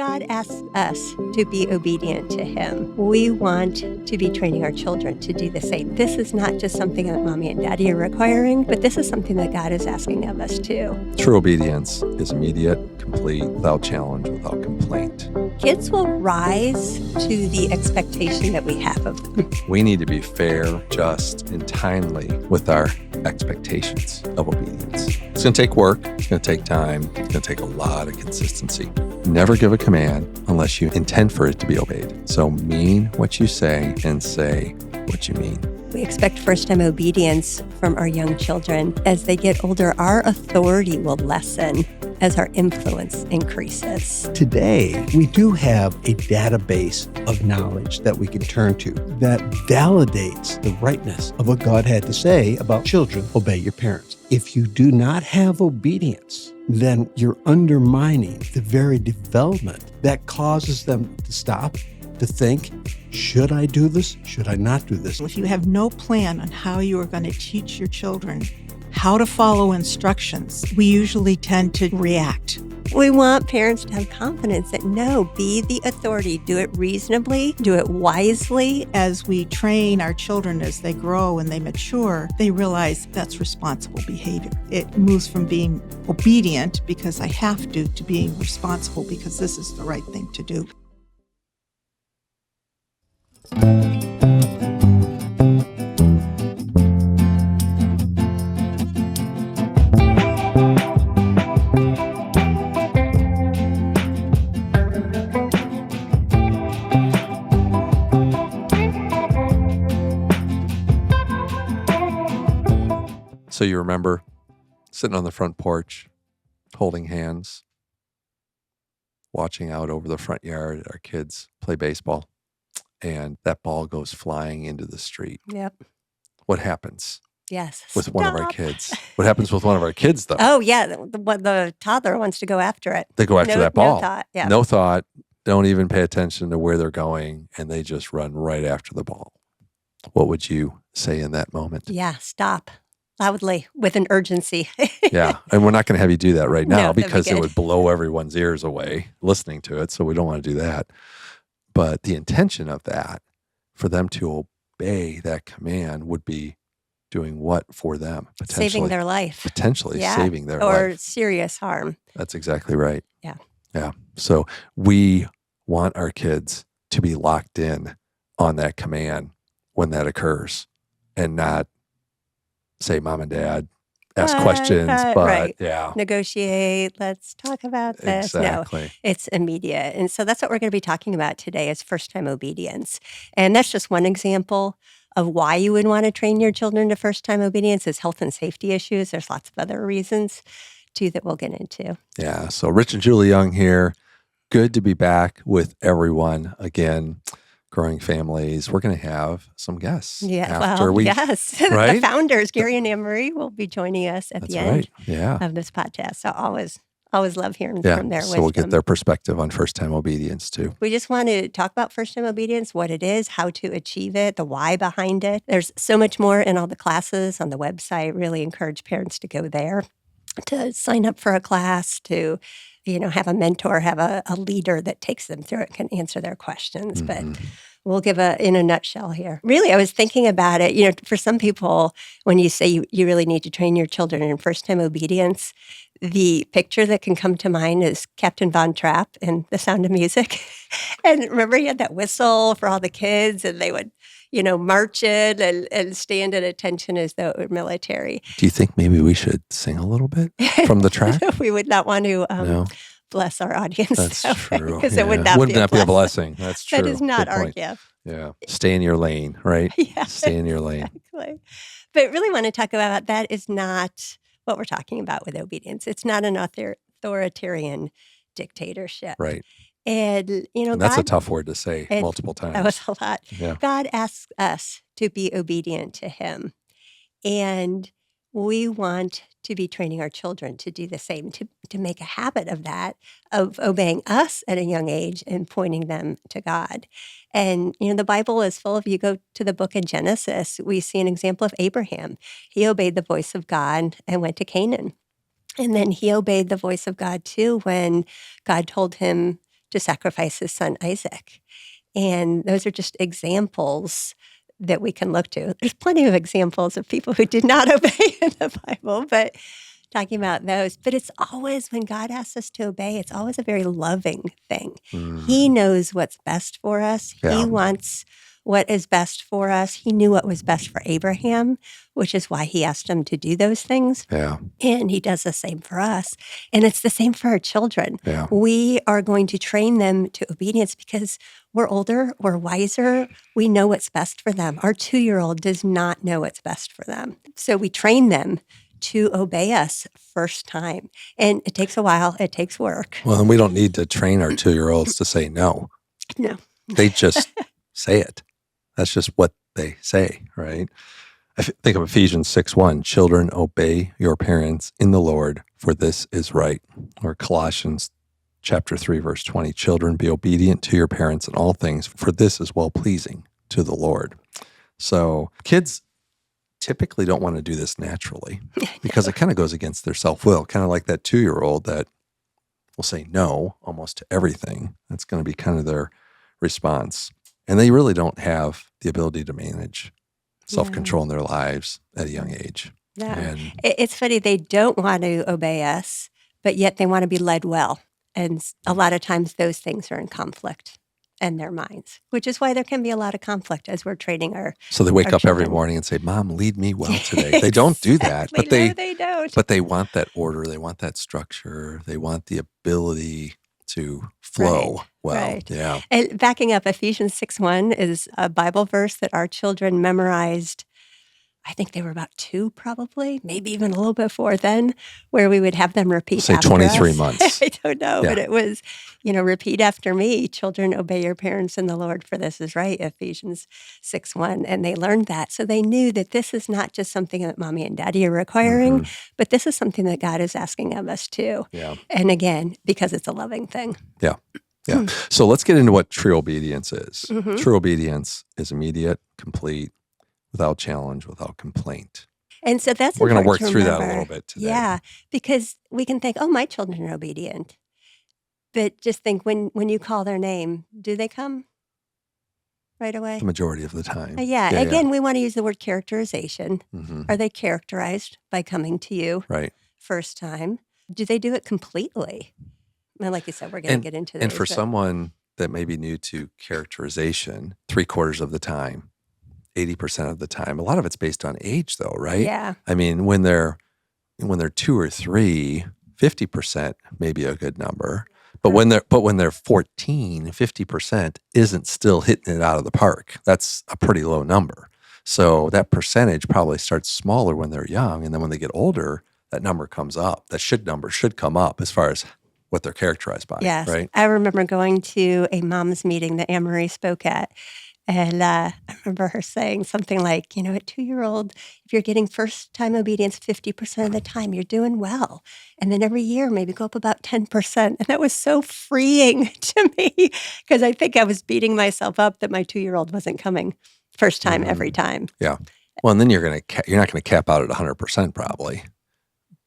God asks us to be obedient to Him. We want to be training our children to do the same. This is not just something that Mommy and Daddy are requiring, but this is something that God is asking of us too. True obedience is immediate, complete, without challenge, without complaint. Kids will rise to the expectation that we have of them. We need to be fair, just, and timely with our expectations of obedience. It's going to take work. It's going to take time. It's going to take a lot of consistency. Never give a command unless you intend for it to be obeyed. So mean what you say and say what you mean. We expect first-time obedience from our young children. As they get older, our authority will lessen as our influence increases. Today, we do have a database of knowledge that we can turn to that validates the rightness of what God had to say about children. Obey your parents. If you do not have obedience, then you're undermining the very development that causes them to stop, to think, should I do this? Should I not do this? If you have no plan on how you are going to teach your children how to follow instructions, we usually tend to react. We want parents to have confidence that no, be the authority, do it reasonably, do it wisely. As we train our children as they grow and they mature, they realize that's responsible behavior. It moves from being obedient because I have to being responsible because this is the right thing to do. So you remember sitting on the front porch, holding hands, watching out over the front yard, our kids play baseball, and that ball goes flying into the street. Yep. What happens Yes. with one of our kids? What happens with one of our kids, though? Oh, yeah. The toddler wants to go after it. They go after that ball. No thought. Yeah. No thought, don't even pay attention to where they're going, and they just run right after the ball. What would you say in that moment? Yeah. Stop. Loudly, with an urgency. Yeah. And we're not going to have you do that right now No, that'd be because it good. would blow everyone's ears away listening to it. So we don't want to do that. But the intention of that, for them to obey that command, would be doing what for them? Potentially Saving their life. Potentially Yeah. saving their Or life. serious harm. That's exactly right. Yeah. Yeah. So we want our kids to be locked in on that command when that occurs and not say, Mom and Dad, ask questions, but right. yeah. Negotiate. Let's talk about this. Exactly. No, it's immediate. And so that's what we're going to be talking about today is first-time obedience. And that's just one example of why you would want to train your children to first-time obedience is health and safety issues. There's lots of other reasons, too, that we'll get into. Yeah. So Rich and Julie Young here. Good to be back with everyone again. Growing families. We're going to have some guests. Yeah, after yes. Right? The founders, Gary and Anne-Marie, will be joining us at the end of this podcast. So always love hearing from their wisdom. So we'll get their perspective on first-time obedience too. We just want to talk about first-time obedience, what it is, how to achieve it, the why behind it. There's so much more in all the classes on the website. Really encourage parents to go there, to sign up for a class, to have a mentor, have a leader that takes them through it, can answer their questions. Mm-hmm. But we'll give in a nutshell here. Really, I was thinking about it. For some people, when you say you really need to train your children in first-time obedience, the picture that can come to mind is Captain Von Trapp in The Sound of Music. And remember, he had that whistle for all the kids, and they would march in and stand at attention as though it were military. Do you think maybe we should sing a little bit from the track? We would not want to No. bless our audience. That's true. Because it would not Wouldn't be that be a blessing? That's true. That is not Good our point. gift. Yeah. Stay in your lane, right? Yeah, Stay in your lane. exactly. But really want to talk about that is not what we're talking about with obedience. It's not an authoritarian dictatorship. Right. And, And that's a tough word to say multiple times. That was a lot. Yeah. God asks us to be obedient to Him. And we want to be training our children to do the same, to make a habit of that, of obeying us at a young age and pointing them to God. And, the Bible is full of, you go to the book of Genesis, we see an example of Abraham. He obeyed the voice of God and went to Canaan. And then he obeyed the voice of God too when God told him to sacrifice his son Isaac. And those are just examples that we can look to. There's plenty of examples of people who did not obey in the Bible, but talking about those. But it's always, when God asks us to obey, it's always a very loving thing. He knows what's best for us. Yeah. He wants what is best for us. He knew what was best for Abraham, which is why he asked him to do those things. Yeah. And he does the same for us. And it's the same for our children. Yeah. We are going to train them to obedience because we're older, we're wiser, we know what's best for them. Our 2-year-old does not know what's best for them. So we train them to obey us first time. And it takes a while, it takes work. Well, and we don't need to train our 2-year-olds to say no. No. They just say it. That's just what they say, right? I think of Ephesians 6:1, children, obey your parents in the Lord, for this is right. Or Colossians chapter 3, verse 20, children, be obedient to your parents in all things, for this is well-pleasing to the Lord. So kids typically don't want to do this naturally because it kind of goes against their self-will, kind of like that 2-year-old that will say no almost to everything. That's going to be kind of their response. And they really don't have the ability to manage self-control in their lives at a young age. No. And It's funny, they don't want to obey us, but yet they want to be led well. And a lot of times those things are in conflict in their minds, which is why there can be a lot of conflict as we're training our so they wake our up every children. morning and say, Mom, lead me well today. They don't do that, but Exactly. No, they don't. but they want that order. They want that structure. They want the ability to flow well. Right. Yeah. And backing up, Ephesians 6:1 is a Bible verse that our children memorized. I think they were about 2 probably, maybe even a little before then, where we would have them repeat Say after 23 us. months. I don't know, Yeah. but it was, repeat after me. Children, obey your parents in the Lord, for this is right, Ephesians 6:1. And they learned that. So they knew that this is not just something that mommy and daddy are requiring, but this is something that God is asking of us too. Yeah. And again, because it's a loving thing. Yeah. Yeah. So let's get into what true obedience is. Mhm. True obedience is immediate, complete, without challenge, without complaint. And so that's We're going to work important through that a remember. little bit today. Yeah, because we can think, oh, my children are obedient. But just think, when you call their name, do they come right away? The majority of the time. Yeah. Again, we want to use the word characterization. Mhm. Are they characterized by coming to you Right. first time? Do they do it completely? Well, like you said, we're going to get into this. And for someone that may be new to characterization, 3/4 of the time, 80% of the time, a lot of it's based on age though, right? Yeah. I mean, when they're 2 or 3, 50% may be a good number. But when they're 14, 50% isn't still hitting it out of the park. That's a pretty low number. So that percentage probably starts smaller when they're young, and then when they get older, that number comes up. That number should come up as far as what they're characterized by. Yes. Right? I remember going to a mom's meeting that Anne-Marie spoke at. And I remember her saying something like, a 2-year-old, if you're getting first-time obedience 50% of the time, you're doing well. And then every year, maybe go up about 10%. And that was so freeing to me because I think I was beating myself up that my 2-year-old wasn't coming first time every time. Yeah. Well, and then you're not going to cap out at 100% probably,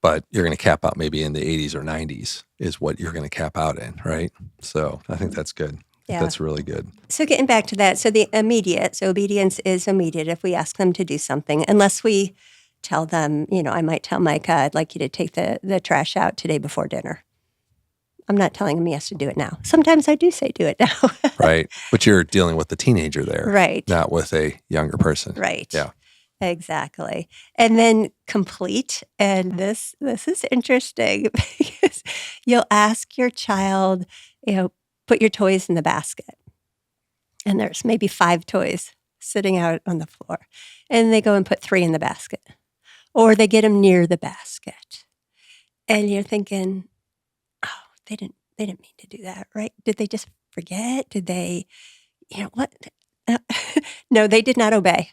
but you're going to cap out maybe in the 80s or 90s is what you're going to cap out in, right? So I think that's good. Yeah. That's really good. So getting back to that, so the immediate, so obedience is immediate if we ask them to do something, unless we tell them, I might tell Micah, I'd like you to take the trash out today before dinner. I'm not telling him he has to do it now. Sometimes I do say do it now. Right. But you're dealing with the teenager there. Right. Not with a younger person. Right. Yeah. Exactly. And then complete, and this is interesting because you'll ask your child, put your toys in the basket. And there's maybe 5 toys sitting out on the floor. And they go and put 3 in the basket. Or they get them near the basket. And you're thinking, oh, they didn't mean to do that, right? Did they just forget? Did they, what? No, they did not obey.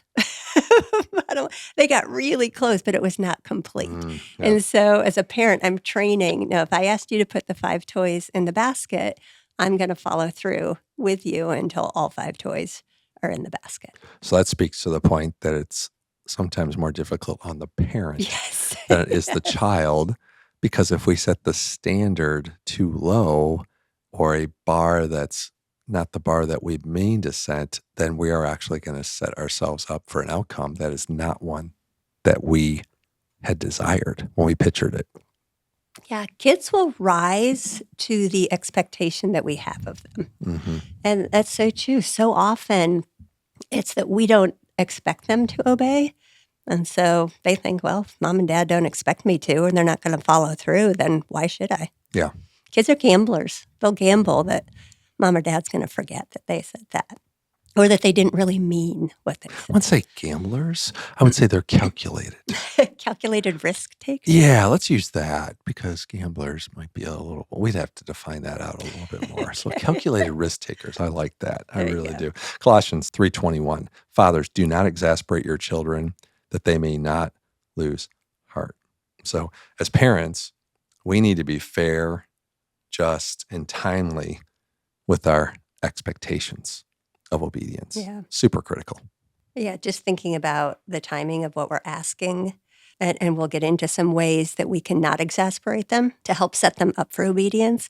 They got really close, but it was not complete. Yeah. And so as a parent, I'm training. Now, if I asked you to put the 5 toys in the basket, I'm going to follow through with you until all 5 toys are in the basket. So that speaks to the point that it's sometimes more difficult on the parent Yes. than it is the child, because if we set the standard too low, or a bar that's not the bar that we mean to set, then we are actually going to set ourselves up for an outcome that is not one that we had desired when we pictured it. Yeah, kids will rise to the expectation that we have of them. Mm-hmm. And that's so true. So often it's that we don't expect them to obey. And so they think, well, if mom and dad don't expect me to, and they're not going to follow through, then why should I? Yeah. Kids are gamblers. They'll gamble that mom or dad's going to forget that they said that, or that they didn't really mean what they I said. wouldn't say gamblers. I would say they're calculated. Calculated risk takers. Yeah, let's use that, because gamblers might be a little, we'd have to define that out a little bit more. So calculated risk takers, I like that. I There you really go. do. Colossians 3:21, fathers, do not exasperate your children that they may not lose heart. So as parents, we need to be fair, just, and timely with our expectations of obedience. Yeah. Super critical. Yeah, just thinking about the timing of what we're asking. And we'll get into some ways that we can not exasperate them to help set them up for obedience.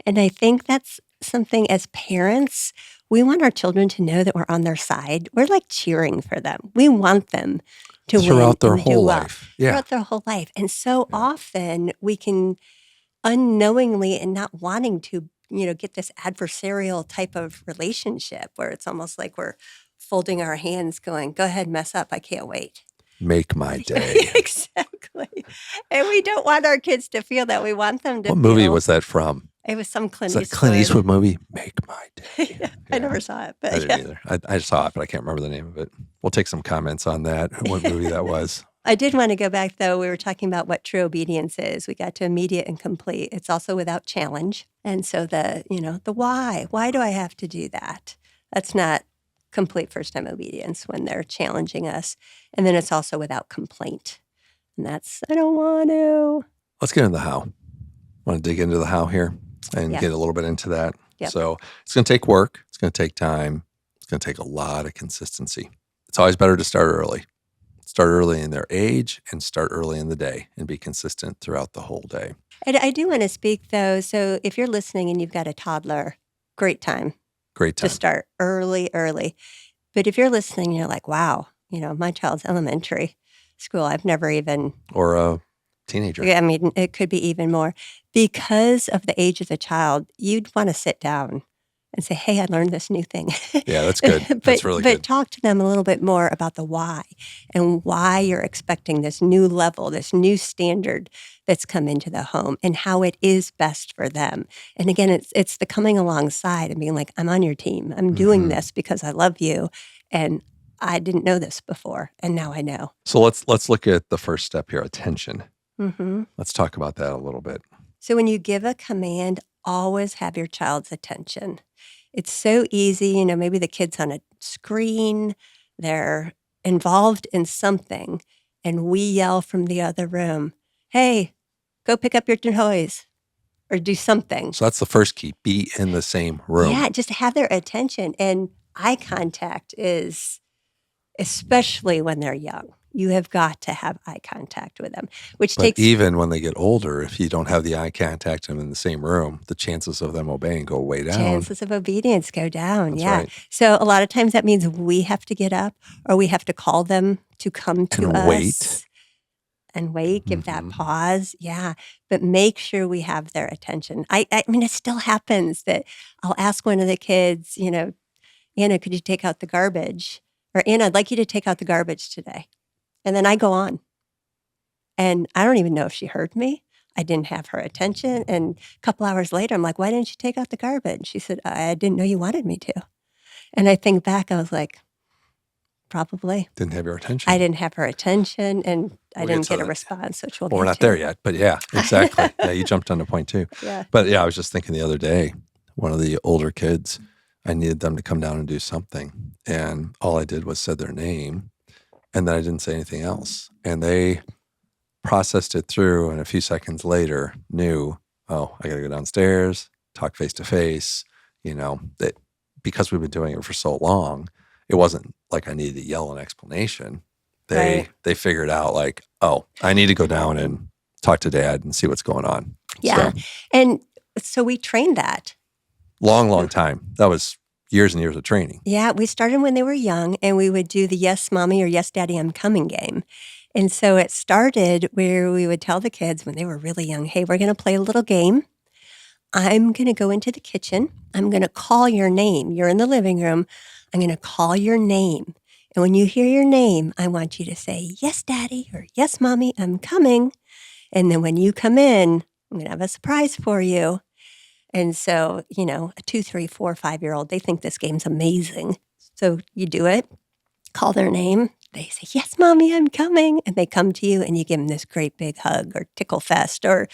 And I think that's something as parents, we want our children to know that we're on their side. We're like cheering for them. We want them to win Throughout their and do whole well. life. Yeah. Throughout their whole life. And so Yeah. often we can unknowingly and not wanting to, get this adversarial type of relationship where it's almost like we're folding our hands going, go ahead, mess up. I can't wait. Make my day. Exactly. And we don't want our kids to feel that. We want them to What movie feel- was that from? It was some Clint Is that Eastwood. Clint Eastwood movie? Make my day. Yeah, I never saw it, but I didn't either. I saw it, but I can't remember the name of it. We'll take some comments on that, what movie that was. I did want to go back, though. We were talking about what true obedience is. We got to immediate and complete. It's also without challenge. And so the why. Why do I have to do that? That's not complete first-time obedience when they're challenging us. And then it's also without complaint. And that's, I don't want to. Let's get into the how. Want to dig into the how here and Yeah. get a little bit into that. Yep. So it's going to take work. It's going to take time. It's going to take a lot of consistency. It's always better to start early. Start early in their age and start early in the day and be consistent throughout the whole day. I do want to speak, though. So if you're listening and you've got a toddler, great time Great time. to start early. But if you're listening and you're like, wow, my child's elementary school, I've never even, Or a teenager. I mean, it could be even more. Because of the age of the child, you'd want to sit down and say, hey, I learned this new thing. Yeah, that's good. That's really but good. talk to them a little bit more about the why and why you're expecting this new level, this new standard that's come into the home and how it is best for them. And again, it's the coming alongside and being like, I'm on your team. I'm doing this because I love you. And I didn't know this before. And now I know. So let's look at the first step here, attention. Mm-hmm. Let's talk about that a little bit. So when you give a command, always have your child's attention. It's so easy, maybe the kid's on a screen, they're involved in something, and we yell from the other room, hey, go pick up your toys or do something. So that's the first key, be in the same room. Yeah, just have their attention. And eye contact is, especially when they're young, you have got to have eye contact with them, which But takes even when they get older, if you don't have the eye contact and in the same room, the chances of them obeying go way down. chances of obedience go down. That's Yeah. right. So a lot of times that means we have to get up or we have to call them to come to And us. wait. And wait, give that Mhm. pause. Yeah. But make sure we have their attention. I mean, it still happens that I'll ask one of the kids, Anna, could you take out the garbage? Or Anna, I'd like you to take out the garbage today. And then I go on. And I don't even know if she heard me. I didn't have her attention. And a couple hours later, I'm like, why didn't you take out the garbage? She said, I didn't know you wanted me to. And I think back, I was like, probably. Didn't have your attention. I didn't have her attention and I We'll get didn't to get a that. response, which we'll Well, we're get not to. there yet, but yeah, exactly. Yeah, you jumped on the point too. Yeah. But yeah, I was just thinking the other day, one of the older kids, I needed them to come down and do something. And all I did was said their name and then I didn't say anything else. And they processed it through and a few seconds later knew, oh, I got to go downstairs, talk face to face, that because we've been doing it for so long, it wasn't like I needed to yell an explanation. They figured out like, oh, I need to go down and talk to dad and see what's going on. Yeah. So, And so we trained that. Long time. That was years and years of training. Yeah, we started when they were young, and we would do the yes, mommy, or yes, daddy, I'm coming game. And so it started where we would tell the kids when they were really young, hey, we're going to play a little game. I'm going to go into the kitchen. I'm going to call your name. You're in the living room. I'm going to call your name. And when you hear your name, I want you to say, yes, daddy, or yes, mommy, I'm coming. And then when you come in, I'm going to have a surprise for you. And so, a 2, 3, 4, 5-year-old, they think this game's amazing. So you do it, call their name. They say, yes, mommy, I'm coming. And they come to you and you give them this great big hug or tickle fest. Or,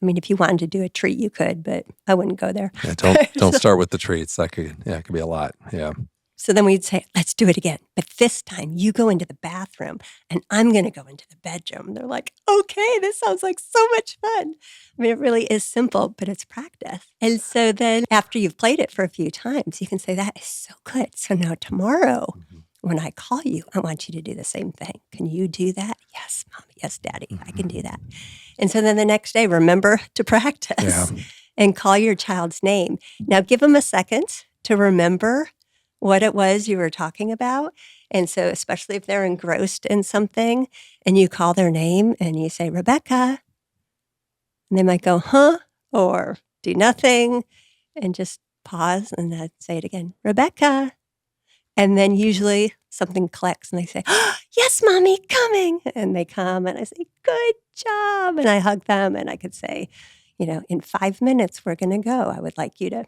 if you wanted to do a treat, you could, but I wouldn't go there. Yeah, don't start with the treats. That could be a lot. Yeah. So then we'd say, let's do it again. But this time you go into the bathroom and I'm going to go into the bedroom. They're like, okay, this sounds like so much fun. It really is simple, but it's practice. And so then after you've played it for a few times, you can say, that is so good. So now tomorrow, when I call you, I want you to do the same thing. Can you do that? Yes, Mom. Yes, Daddy. I can do that. And so then the next day, remember to practice and call your child's name. Now give them a second to remember what it was you were talking about. And so especially if they're engrossed in something and you call their name and you say, Rebecca, and they might go, huh? Or do nothing and just pause and then say it again, Rebecca. And then usually something clicks and they say, oh, yes, mommy, coming. And they come and I say, good job. And I hug them and I could say, in 5 minutes, we're going to go. I would like you to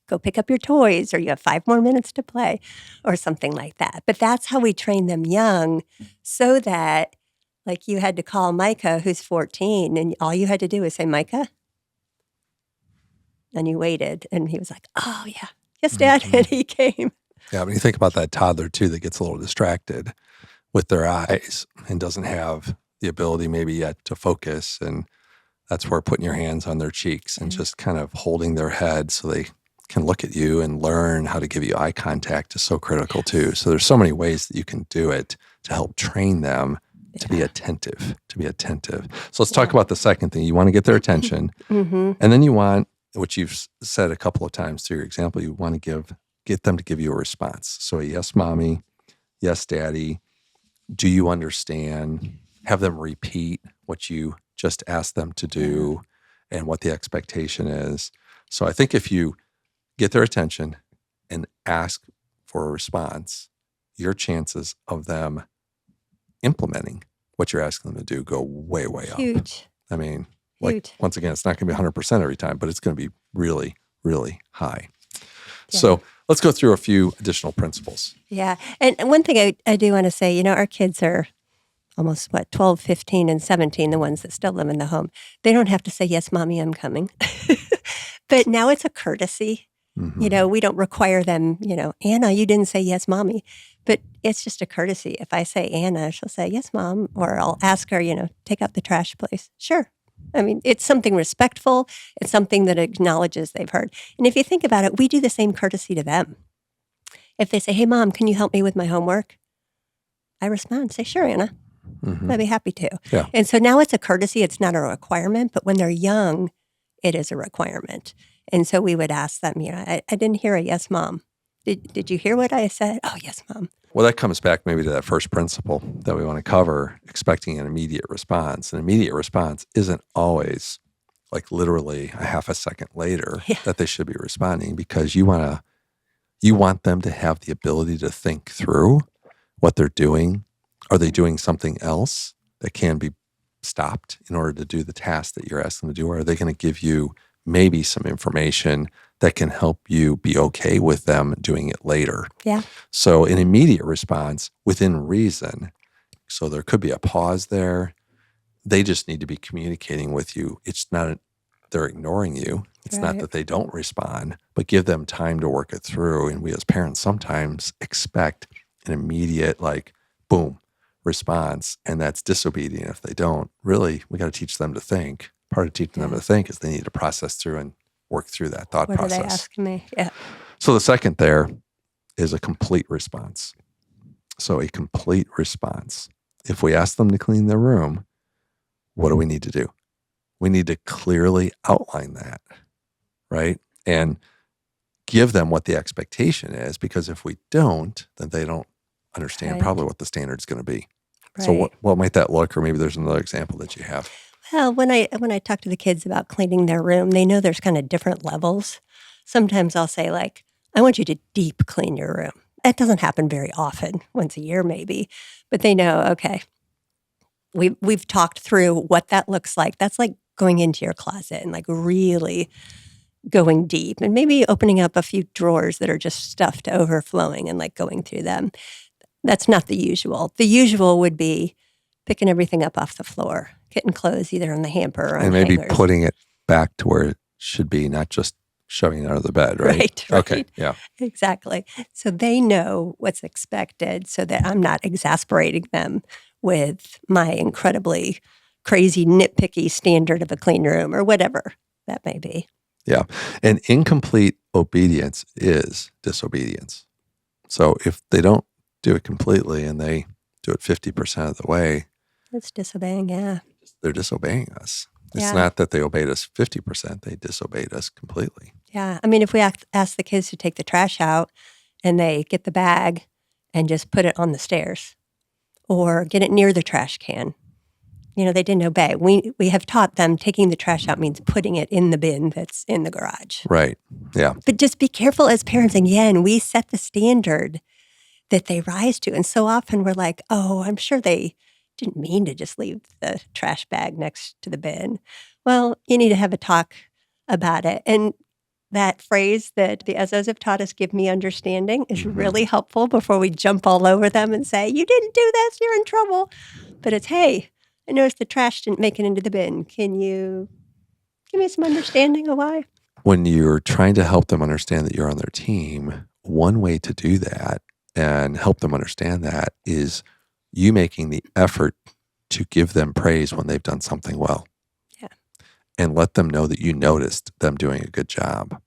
go pick up your toys, or you have 5 more minutes to play, or something like that. But that's how we train them young, so that, like, you had to call Micah, who's 14, and all you had to do was say, Micah. And you waited, and he was like, oh, yeah, yes, Dad. And he came. Yeah, when you think about that toddler, too, that gets a little distracted with their eyes and doesn't have the ability maybe yet to focus, and that's where putting your hands on their cheeks and just kind of holding their head so they can look at you and learn how to give you eye contact is so critical too. So there's so many ways that you can do it to help train them to be attentive, So let's talk about the second thing. You want to get their attention. And then you want, which you've said a couple of times through your example, you want to get them to give you a response. So a yes, mommy, yes, daddy. Do you understand? Have them repeat what you just ask them to do and what the expectation is. So I think if you get their attention and ask for a response, your chances of them implementing what you're asking them to do go way, way up. Huge. Like, once again, it's not going to be 100% every time, but it's going to be really, really high. Yeah. So let's go through a few additional principles. Yeah. And one thing I do want to say, our kids are almost 12, 15, and 17, the ones that still live in the home. They don't have to say, yes, mommy, I'm coming. But now it's a courtesy. We don't require them, Anna, you didn't say yes, mommy. But it's just a courtesy. If I say Anna, she'll say, yes, mom. Or I'll ask her, take out the trash, please. Sure. It's something respectful. It's something that acknowledges they've heard. And if you think about it, we do the same courtesy to them. If they say, hey, mom, can you help me with my homework? I respond, say, sure, Anna. I'd be happy to. Yeah. And so now it's a courtesy. It's not a requirement. But when they're young, it is a requirement. And so we would ask them, I didn't hear a yes, mom. Did you hear what I said? Oh, yes, mom. Well, that comes back maybe to that first principle that we want to cover, expecting an immediate response. An immediate response isn't always like literally a half a second later that they should be responding, because you want them to have the ability to think through what they're doing. Are they doing something else that can be stopped in order to do the task that you're asking them to do? Or are they going to give you maybe some information that can help you be okay with them doing it later? Yeah. So an immediate response within reason. So there could be a pause there. They just need to be communicating with you. It's not they're ignoring you. It's not that they don't respond, but give them time to work it through. And we as parents sometimes expect an immediate, boom, response, and that's disobedient if they don't. Really, we got to teach them to think. Part of teaching them to think is they need to process through and work through that thought process. What are they asking me? Yeah. So the second there is a complete response. So a complete response. If we ask them to clean their room, what do we need to do? We need to clearly outline that, right? And give them what the expectation is, because if we don't, then they don't understand Right. probably what the standard's going to be. Right. So what might that look? Or maybe there's another example that you have. Well, when I talk to the kids about cleaning their room, they know there's kind of different levels. Sometimes I'll say, like, I want you to deep clean your room. That doesn't happen very often, once a year maybe, but they know, okay, we've talked through what that looks like. That's like going into your closet and like really going deep and maybe opening up a few drawers that are just stuffed to overflowing and like going through them. That's not the usual. The usual would be picking everything up off the floor, getting clothes either on the hamper or on And maybe hangers. putting it back to where it should be, not just shoving it under the bed, right? Right. Okay. Yeah. Exactly. So they know what's expected so that I'm not exasperating them with my incredibly crazy, nitpicky standard of a clean room or whatever that may be. Yeah. And incomplete obedience is disobedience. So if they don't do it completely and they do it 50% of the way, It's disobeying, yeah. they're disobeying us. It's Yeah. not that they obeyed us 50%, they disobeyed us completely. Yeah. I mean, if we ask the kids to take the trash out and they get the bag and just put it on the stairs or get it near the trash can, they didn't obey. We have taught them taking the trash out means putting it in the bin that's in the garage. Right. Yeah. But just be careful as parents. Again, we set the standard that they rise to. And so often we're like, oh, I'm sure they didn't mean to just leave the trash bag next to the bin. Well, you need to have a talk about it. And that phrase that the Ezzos have taught us, give me understanding, is really helpful before we jump all over them and say, you didn't do this, you're in trouble. But it's, hey, I noticed the trash didn't make it into the bin. Can you give me some understanding of why? When you're trying to help them understand that you're on their team, one way to do that and help them understand that is you making the effort to give them praise when they've done something well. Yeah. And let them know that you noticed them doing a good job.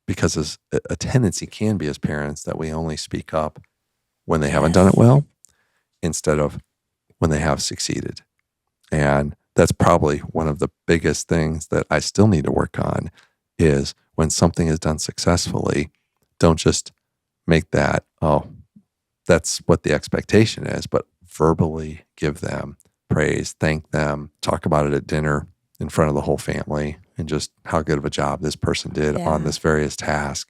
Because as a tendency can be as parents that we only speak up when they haven't done it well instead of when they have succeeded. And that's probably one of the biggest things that I still need to work on is when something is done successfully, don't just make that, oh, that's what the expectation is, but verbally give them praise, thank them, talk about it at dinner in front of the whole family and just how good of a job this person did on this various task.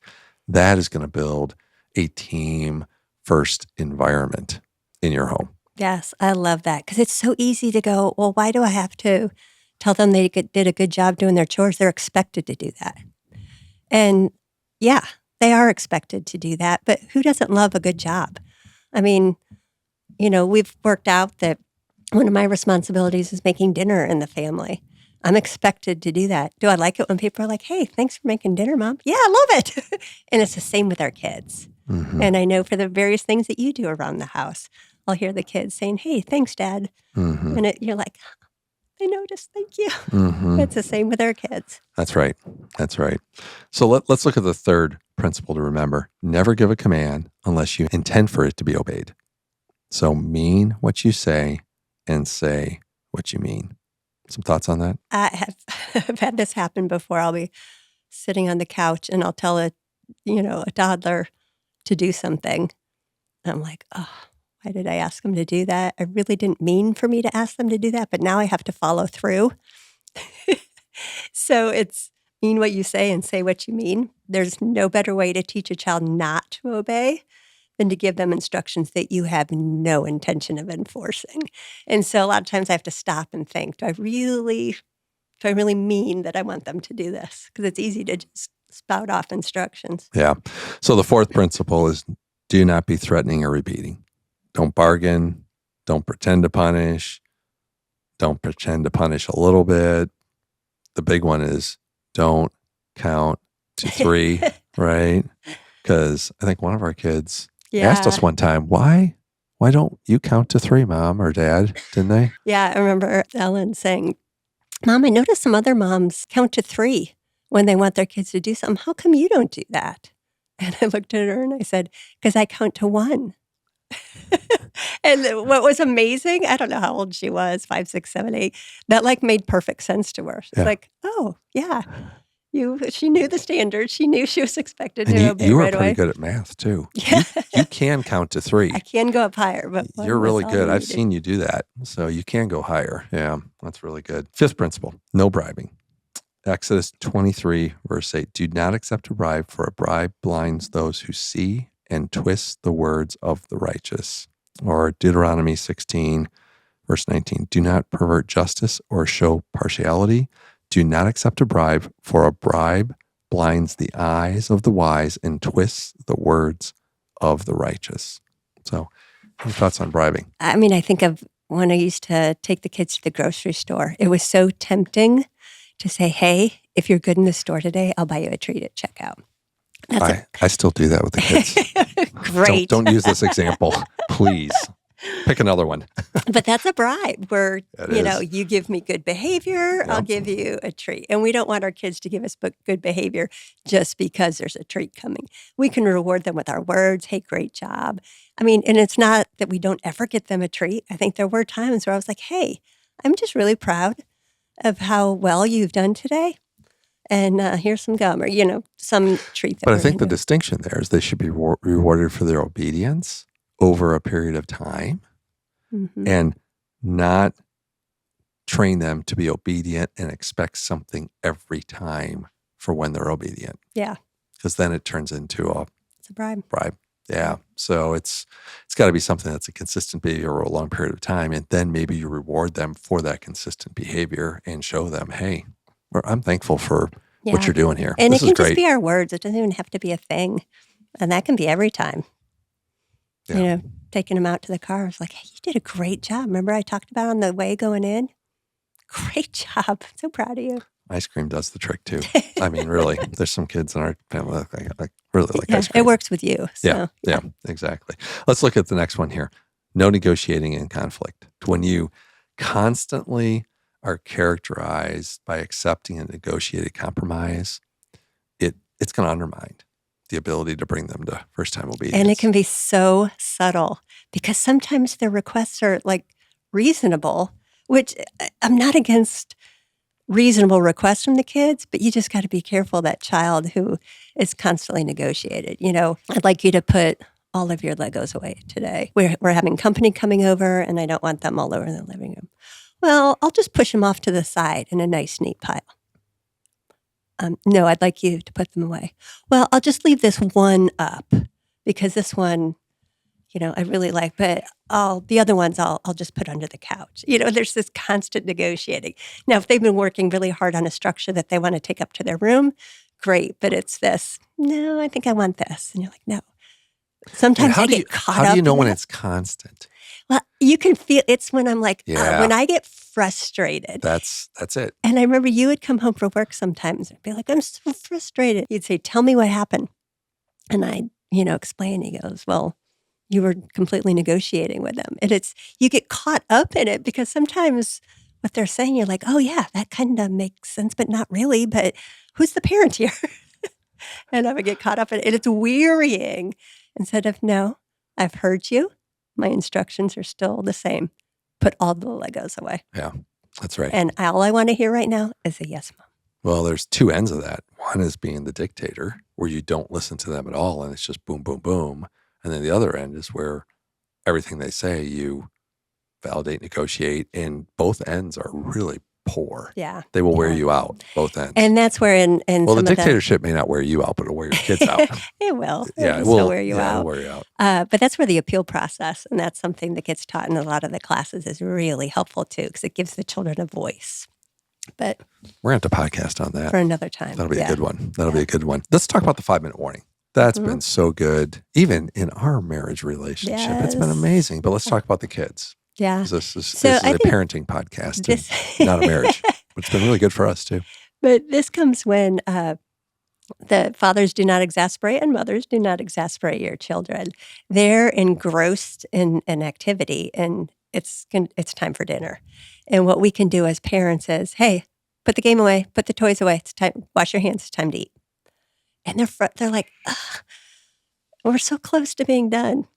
That is going to build a team first environment in your home. Yes, I love that because it's so easy to go, well, why do I have to tell them they did a good job doing their chores? They're expected to do that. And yeah, they are expected to do that, but who doesn't love a good job? I mean, we've worked out that one of my responsibilities is making dinner in the family. I'm expected to do that. Do I like it when people are like, hey, thanks for making dinner, Mom? Yeah, I love it. And it's the same with our kids. Mm-hmm. And I know for the various things that you do around the house, I'll hear the kids saying, hey, thanks, Dad. Mm-hmm. And you're like, I noticed, thank you. Mm-hmm. It's the same with our kids. That's right. That's right. So let's look at the third principle to remember. Never give a command unless you intend for it to be obeyed. So mean what you say and say what you mean. Some thoughts on that? I've had this happen before. I'll be sitting on the couch and I'll tell a toddler to do something. I'm like, oh, why did I ask them to do that? I really didn't mean for me to ask them to do that, but now I have to follow through. So it's mean what you say and say what you mean. There's no better way to teach a child not to obey than to give them instructions that you have no intention of enforcing. And so a lot of times I have to stop and think, do I really mean that I want them to do this? Because it's easy to just spout off instructions. Yeah. So the fourth principle is do not be threatening or repeating. Don't bargain. Don't pretend to punish. Don't pretend to punish a little bit. The big one is don't count to 3, right? Because I think one of our kids asked us one time, why don't you count to 3, Mom or Dad? Didn't they? Yeah, I remember Ellen saying, Mom, I noticed some other moms count to 3 when they want their kids to do something. How come you don't do that? And I looked at her and I said, because I count to 1. And what was amazing, I don't know how old she was, 5, 6, 7, 8, that made perfect sense to her. It's like, oh, yeah, She knew the standard. She knew she was expected And to you, obey you were right pretty away. good at math too. Yeah. You can count to 3. I can go up higher, but one You're was really all good. I I've needed. seen you do that. So you can go higher. Yeah, that's really good. 5th principle, no bribing. Exodus 23, verse 8. Do not accept a bribe, for a bribe blinds those who see and twists the words of the righteous. Or Deuteronomy 16, verse 19. Do not pervert justice or show partiality. Do not accept a bribe, for a bribe blinds the eyes of the wise and twists the words of the righteous. So, any thoughts on bribing? I mean, I think of when I used to take the kids to the grocery store. It was so tempting to say, hey, if you're good in the store today, I'll buy you a treat at checkout. I still do that with the kids. Great. Don't use this example, please. Pick another one. But that's a bribe where, It you give me good behavior, I'll Yep. give you a treat. And we don't want our kids to give us good behavior just because there's a treat coming. We can reward them with our words. Hey, great job. I mean, and it's not that we don't ever get them a treat. I think there were times where I was like, hey, I'm just really proud of how well you've done today. And here's some gum or, some treat. But I think the distinction there is they should be rewarded for their obedience over a period of time and not train them to be obedient and expect something every time for when they're obedient. Yeah. Because then it turns into It's a bribe. Yeah. So it's got to be something that's a consistent behavior over a long period of time. And then maybe you reward them for that consistent behavior and show them, hey, I'm thankful for what you're doing here. And This it is can great. just be our words. It doesn't even have to be a thing. And that can be every time. Yeah. Taking them out to the car. I was like, hey, you did a great job. Remember I talked about on the way going in? Great job. So proud of you. Ice cream does the trick too. I mean, really, there's some kids in our family that really like ice cream. It works with you. So, Yeah, exactly. Let's look at the next one here. No negotiating in conflict. When you constantly are characterized by accepting a negotiated compromise, it's going to undermine the ability to bring them to first-time obedience. And it can be so subtle because sometimes their requests are like reasonable, which I'm not against reasonable requests from the kids, but you just got to be careful that child who is constantly negotiated. I'd like you to put all of your Legos away today. We're having company coming over and I don't want them all over the living room. Well, I'll just push them off to the side in a nice, neat pile. No, I'd like you to put them away. Well, I'll just leave this one up because this one, I really like, but the other ones I'll just put under the couch. There's this constant negotiating. Now, if they've been working really hard on a structure that they want to take up to their room, great. But it's this, no, I think I want this. And you're like, no. Sometimes I get caught up. How do you know in when that. it's constant? Well, you can feel it's when I'm like, Yeah. when I get frustrated. That's it. And I remember you would come home from work sometimes and be like, I'm so frustrated. You'd say, tell me what happened. And I'd, explain. He goes, well, you were completely negotiating with them. And you get caught up in it because sometimes what they're saying, you're like, oh yeah, that kind of makes sense, but not really. But who's the parent here? And I would get caught up in it. And it's wearying. Instead of, no, I've heard you. My instructions are still the same. Put all the Legos away. Yeah, that's right. And all I want to hear right now is a yes, Mom. Well, there's two ends of that. One is being the dictator, where you don't listen to them at all, and it's just boom, boom, boom. And then the other end is where everything they say, you validate, negotiate, and both ends are really poor. Yeah. They will wear you out, both ends. And that's where in well, the some of dictatorship may not wear you out, but it'll wear your kids out. It will. Yeah, It'll still wear you it'll out. wear you out. But that's where the appeal process, and that's something that gets taught in a lot of the classes, is really helpful too, because it gives the children a voice. But We're going to have to podcast on that. for another time. That'll be a good one. That'll be a good one. Let's talk about the 5-minute warning. That's been so good, even in our marriage relationship. It's been Yes. amazing. But let's talk about the kids. Yeah. This is So I a think parenting podcast, this- and not a marriage. But it's been really good for us too. But this comes when the fathers do not exasperate and mothers do not exasperate your children. They're engrossed in an activity, and it's time for dinner. And what we can do as parents is, hey, put the game away, put the toys away. It's time. Wash your hands. It's time to eat. And they're like, ugh, we're so close to being done.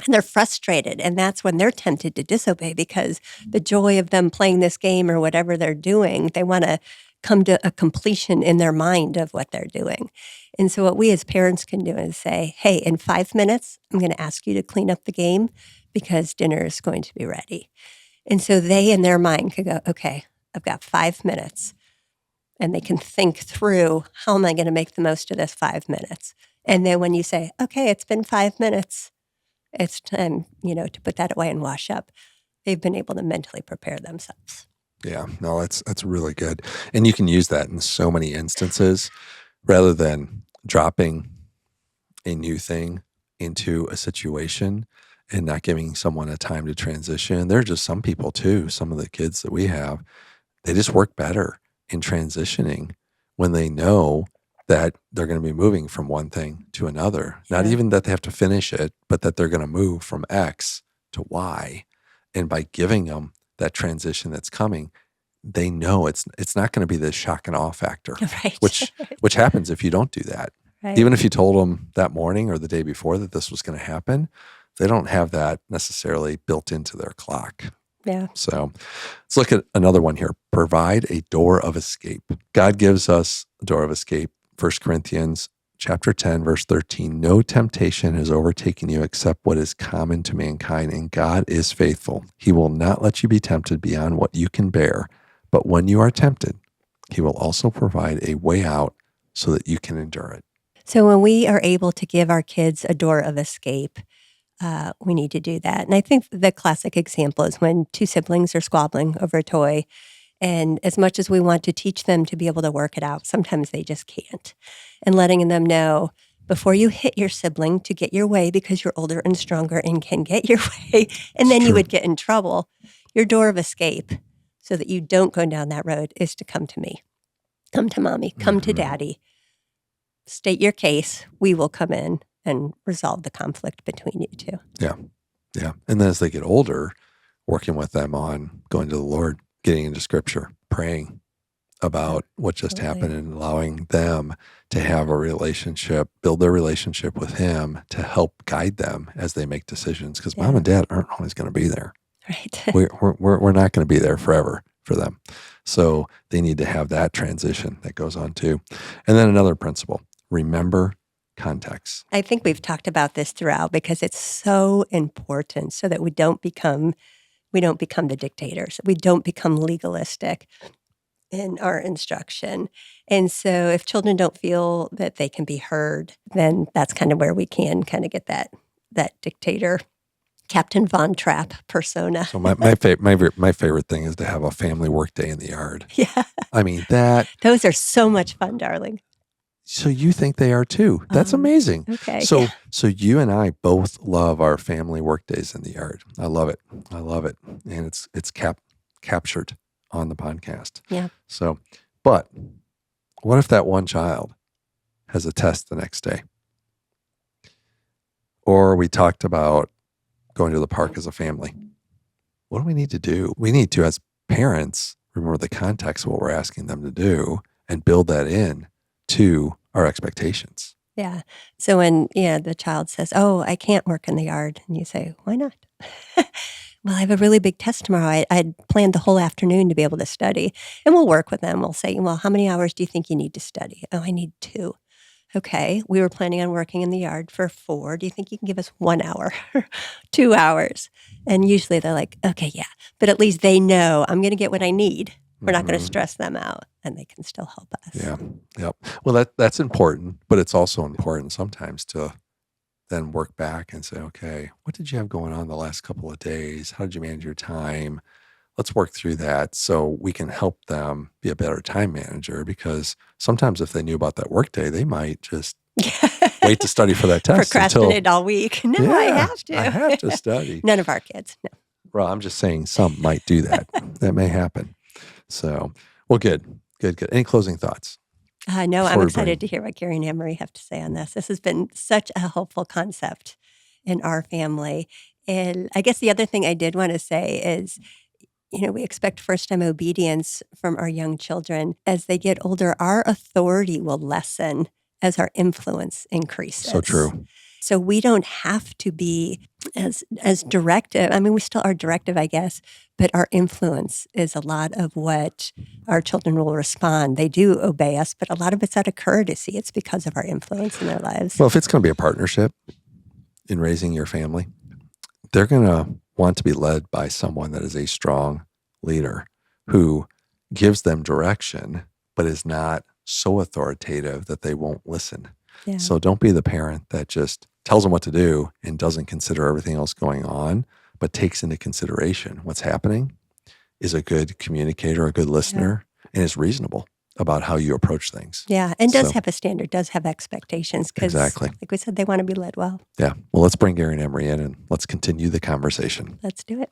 And they're frustrated. And that's when they're tempted to disobey because the joy of them playing this game or whatever they're doing, they want to come to a completion in their mind of what they're doing. And so what we as parents can do is say, hey, in 5 minutes, I'm going to ask you to clean up the game because dinner is going to be ready. And so they in their mind could go, okay, I've got 5 minutes. And they can think through, how am I going to make the most of this 5 minutes? And then when you say, okay, it's been 5 minutes, it's time, to put that away and wash up, they've been able to mentally prepare themselves. Yeah, no, that's really good. And you can use that in so many instances rather than dropping a new thing into a situation and not giving someone a time to transition. There are just some people too, some of the kids that we have, they just work better in transitioning when they know that they're going to be moving from one thing to another. Yeah. Not even that they have to finish it, but that they're going to move from X to Y. And by giving them that transition that's coming, they know it's not going to be this shock and awe factor, right. which happens if you don't do that. Right. Even if you told them that morning or the day before that this was going to happen, they don't have that necessarily built into their clock. Yeah. So let's look at another one here. Provide a door of escape. God gives us a door of escape. 1 Corinthians chapter 10, verse 13. No temptation has overtaken you except what is common to mankind, and God is faithful. He will not let you be tempted beyond what you can bear. But when you are tempted, he will also provide a way out so that you can endure it. So when we are able to give our kids a door of escape, we need to do that. And I think the classic example is when two siblings are squabbling over a toy. And as much as we want to teach them to be able to work it out, sometimes they just can't. And letting them know before you hit your sibling to get your way because you're older and stronger and can get your way, and then you would get in trouble, your door of escape so that you don't go down that road is to come to me. Come to mommy. Come to daddy. State your case. We will come in and resolve the conflict between you two. Yeah. Yeah. And then as they get older, working with them on going to the Lord, getting into scripture, praying about what just happened and allowing them to have a relationship, build their relationship with him to help guide them as they make decisions. Because mom and dad aren't always going to be there. Right. We're not going to be there forever for them. So they need to have that transition that goes on too. And then another principle, remember context. I think we've talked about this throughout because it's so important so that we don't become the dictators. We don't become legalistic in our instruction. And so if children don't feel that they can be heard, then that's kind of where we can kind of get that dictator, Captain Von Trapp persona. So my favorite thing is to have a family work day in the yard. Yeah. I mean, those are so much fun, darling. So you think they are too. That's amazing. Okay. So you and I both love our family work days in the yard. I love it. And it's captured on the podcast. Yeah. So, but what if that one child has a test the next day? Or we talked about going to the park as a family. What do we need to do? We need to, as parents, remember the context of what we're asking them to do and build that in to our expectations. Yeah. So when the child says, "Oh, I can't work in the yard," and you say, "Why not?" Well, I have a really big test tomorrow. I'd planned the whole afternoon to be able to study. And we'll work with them. We'll say, "Well, how many hours do you think you need to study?" "Oh, I need 2. "Okay, we were planning on working in the yard for 4. Do you think you can give us 1 hour, 2 hours?" And usually they're like, "Okay, yeah." But at least they know I'm going to get what I need. We're not going to stress them out, and they can still help us. Yeah. Yep. Well, that's important, but it's also important sometimes to then work back and say, okay, what did you have going on the last couple of days? How did you manage your time? Let's work through that so we can help them be a better time manager, because sometimes if they knew about that work day, they might just wait to study for that test. Procrastinate all week. No, I have to. I have to study. None of our kids, no. Well, I'm just saying some might do that. That may happen. So, well, good. Any closing thoughts? No, I'm excited to hear what Gary and Anne-Marie have to say on this. This has been such a helpful concept in our family. And I guess the other thing I did want to say is, we expect first-time obedience from our young children. As they get older, our authority will lessen as our influence increases. So true. So we don't have to be as directive. I mean, we still are directive, I guess, but our influence is a lot of what our children will respond. They do obey us, but a lot of it's out of courtesy. It's because of our influence in their lives. Well, if it's going to be a partnership in raising your family, they're going to want to be led by someone that is a strong leader who gives them direction, but is not so authoritative that they won't listen. Yeah. So don't be the parent that just tells them what to do and doesn't consider everything else going on, but takes into consideration what's happening, is a good communicator, a good listener, and is reasonable about how you approach things. Yeah, and does So- have a standard, does have expectations, because Exactly. like we said, they want to be led well. Yeah. Well, let's bring Gary and Emery in and let's continue the conversation. Let's do it.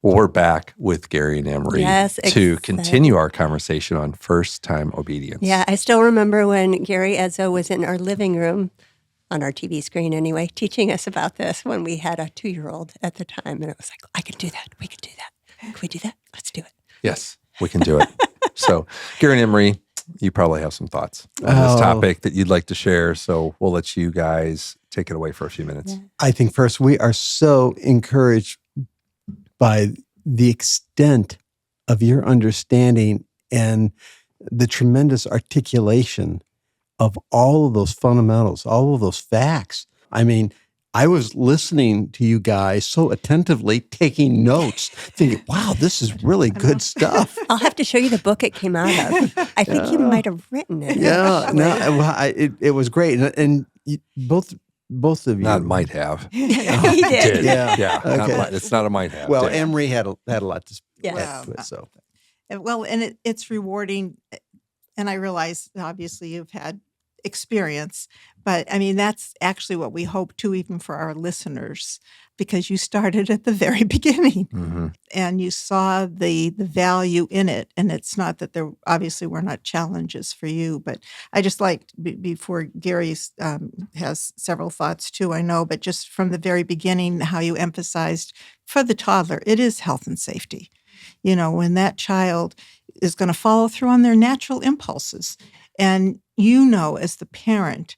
Well, we're back with Gary and Emery Yes, to exactly. continue our conversation on first-time obedience. Yeah, I still remember when Gary Ezzo was in our living room, on our TV screen anyway, teaching us about this when we had a 2-year-old at the time. And it was like, I can do that. We can do that. Can we do that? Let's do it. Yes, we can do it. So, Gary and Emery, you probably have some thoughts on this topic that you'd like to share. So we'll let you guys take it away for a few minutes. Yeah. I think first, we are so encouraged by the extent of your understanding and the tremendous articulation of all of those fundamentals, all of those facts. I mean, I was listening to you guys so attentively, taking notes, thinking, wow, this is really good stuff. I'll have to show you the book it came out of. I think you might have written it. Yeah, no, well, it was great. And both of you. Not might have. He did. Yeah. Yeah. Okay. Not might. It's not a might have. Well, Did. Emery had a lot to Yeah. add to it. So Well, and it's rewarding. And I realize, obviously, you've had experience, but I mean, that's actually what we hope too, even for our listeners, because you started at the very beginning Mhm. and you saw the value in it. And it's not that there obviously were not challenges for you, but I just like before Gary has several thoughts too, I know, but just from the very beginning, how you emphasized for the toddler, it is health and safety. You know, when that child is going to follow through on their natural impulses, and you know, as the parent,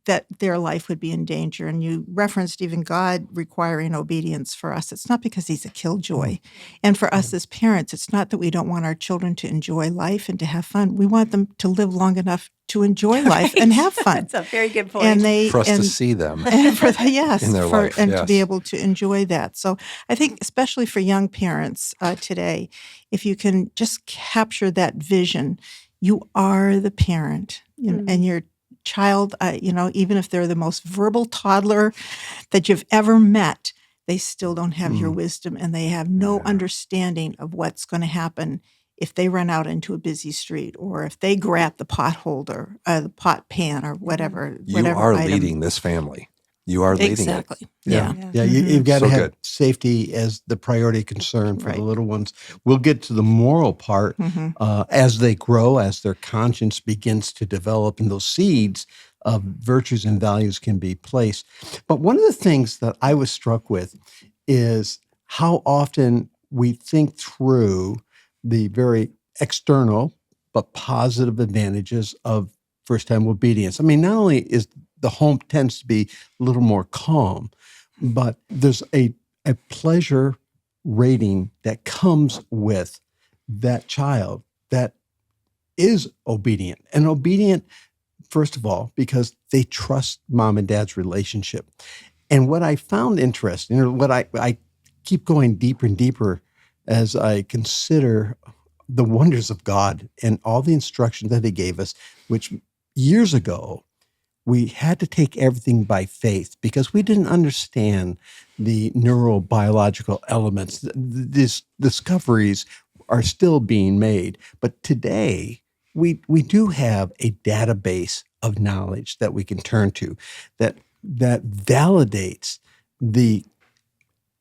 that their life would be in danger. And you referenced even God requiring obedience for us. It's not because he's a killjoy. And for us as parents, it's not that we don't want our children to enjoy life and to have fun. We want them to live long enough to enjoy life and have fun. That's a very good point. And they For us and, to see them. and for the, yes, in their for, life, and to yes. be able to enjoy that. So I think, especially for young parents today, if you can just capture that vision, you are the parent, you know, and your child, you know, even if they're the most verbal toddler that you've ever met, they still don't have your wisdom, and they have no understanding of what's going to happen if they run out into a busy street, or if they grab the pot holder, the pot pan, or whatever. You whatever are item. leading this family. You are leading Exactly. it. Yeah. yeah, you've got to So have good. safety as the priority concern for Right. the little ones. We'll get to the moral part as they grow, as their conscience begins to develop, and those seeds of virtues and values can be placed. But one of the things that I was struck with is how often we think through the very external but positive advantages of first-time obedience. I mean, not only is the home tends to be a little more calm, but there's a pleasure rating that comes with that child that is obedient. And obedient, first of all, because they trust mom and dad's relationship. And what I found interesting, or what I keep going deeper and deeper as I consider the wonders of God and all the instructions that he gave us, which years ago, we had to take everything by faith because we didn't understand the neurobiological elements. These discoveries are still being made. But today, we do have a database of knowledge that we can turn to that validates the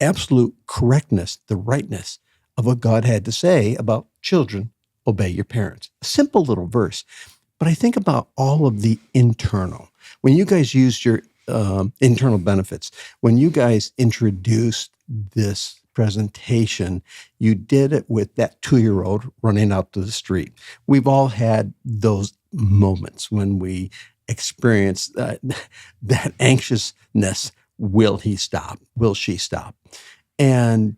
absolute correctness, the rightness of what God had to say about children, obey your parents. A simple little verse. But I think about all of the internal. When you guys used your internal benefits, when you guys introduced this presentation, you did it with that 2-year-old running out to the street. We've all had those moments when we experience that anxiousness will he stop? Will she stop? And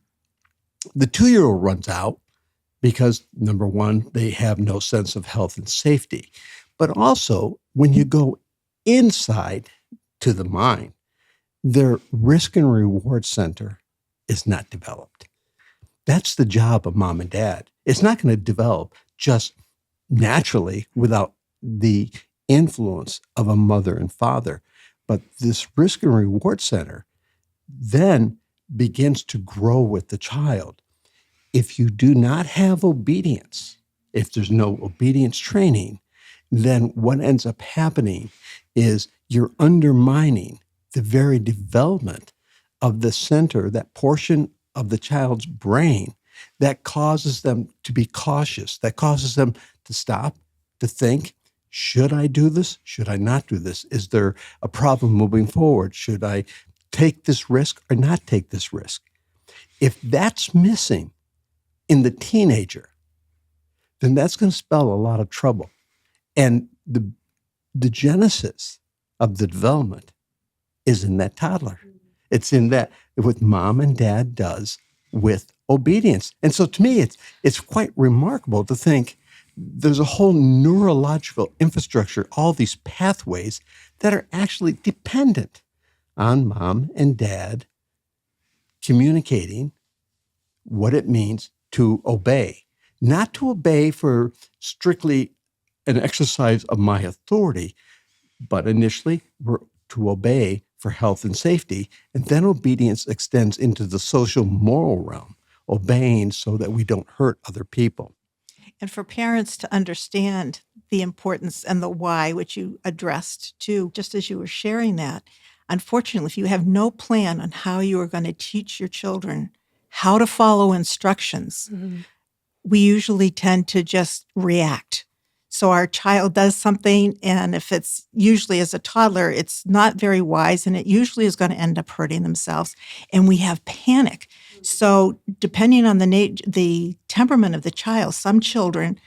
the 2-year-old runs out because, number one, they have no sense of health and safety. But also, when you go inside to the mind, their risk and reward center is not developed. That's the job of mom and dad. It's not going to develop just naturally without the influence of a mother and father. But this risk and reward center then begins to grow with the child. If you do not have obedience, if there's no obedience training, then what ends up happening is you're undermining the very development of the center, that portion of the child's brain that causes them to be cautious, that causes them to stop, to think, should I do this? Should I not do this? Is there a problem moving forward? Should I take this risk or not take this risk? If that's missing in the teenager, then that's going to spell a lot of trouble. And the genesis of the development is in that toddler. It's in that what mom and dad does with obedience. And so to me, it's quite remarkable to think there's a whole neurological infrastructure, all these pathways that are actually dependent on mom and dad communicating what it means to obey. Not to obey for strictly an exercise of my authority, but initially to obey for health and safety. And then obedience extends into the social moral realm, obeying so that we don't hurt other people. And for parents to understand the importance and the why, which you addressed too, just as you were sharing that, unfortunately, if you have no plan on how you are going to teach your children how to follow instructions, we usually tend to just react. So our child does something, and if it's usually as a toddler, it's not very wise, and it usually is going to end up hurting themselves, and we have panic. So depending on the temperament of the child, some children,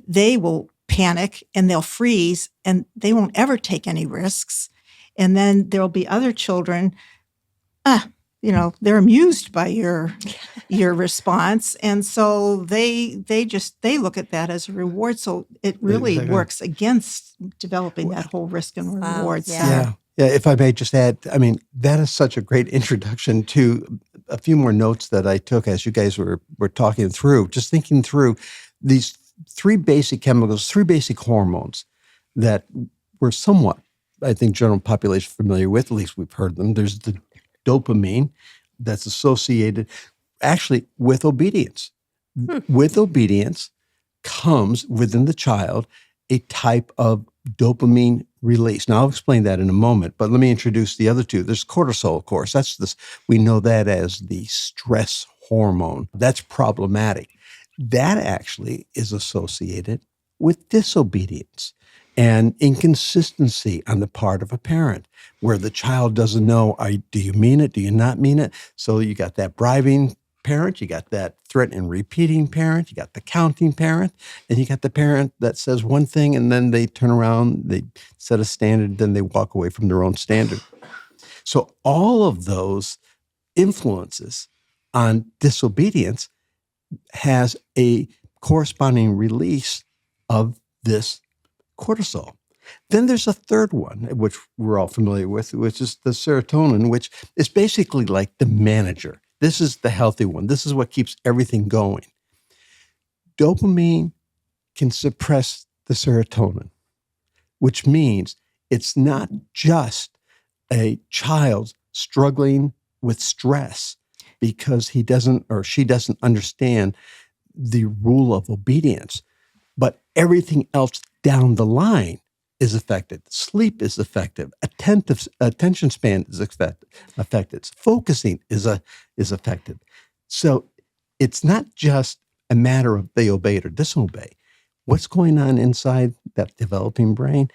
they will panic and they'll freeze and they won't ever take any risks. And then there'll be other children, they're amused by your response. And so they look at that as a reward. So it really works against developing that whole risk and reward. Yeah. Yeah, if I may just add, I mean, that is such a great introduction to a few more notes that I took as you guys were talking through, just thinking through these three basic chemicals, three basic hormones that we're somewhat, I think, general population familiar with, at least we've heard them. There's the dopamine that's associated actually with obedience. With obedience comes within the child a type of dopamine release. Now, I'll explain that in a moment, but let me introduce the other two. There's cortisol, of course. We know that as the stress hormone. That's problematic. That actually is associated with disobedience and inconsistency on the part of a parent, where the child doesn't know, do you mean it? Do you not mean it? So you got that bribing parent, you got that threat and repeating parent, you got the counting parent, and you got the parent that says one thing and then they turn around, they set a standard, then they walk away from their own standard. So all of those influences on disobedience has a corresponding release of this cortisol. Then there's a third one, which we're all familiar with, which is the serotonin, which is basically like the manager. This is the healthy one. This is what keeps everything going. Dopamine can suppress the serotonin, which means it's not just a child struggling with stress because he doesn't or she doesn't understand the rule of obedience, but everything else down the line is affected. Sleep is affected. Attention span is affected. Focusing is affected. So it's not just a matter of they obey it or disobey. What's going on inside that developing brain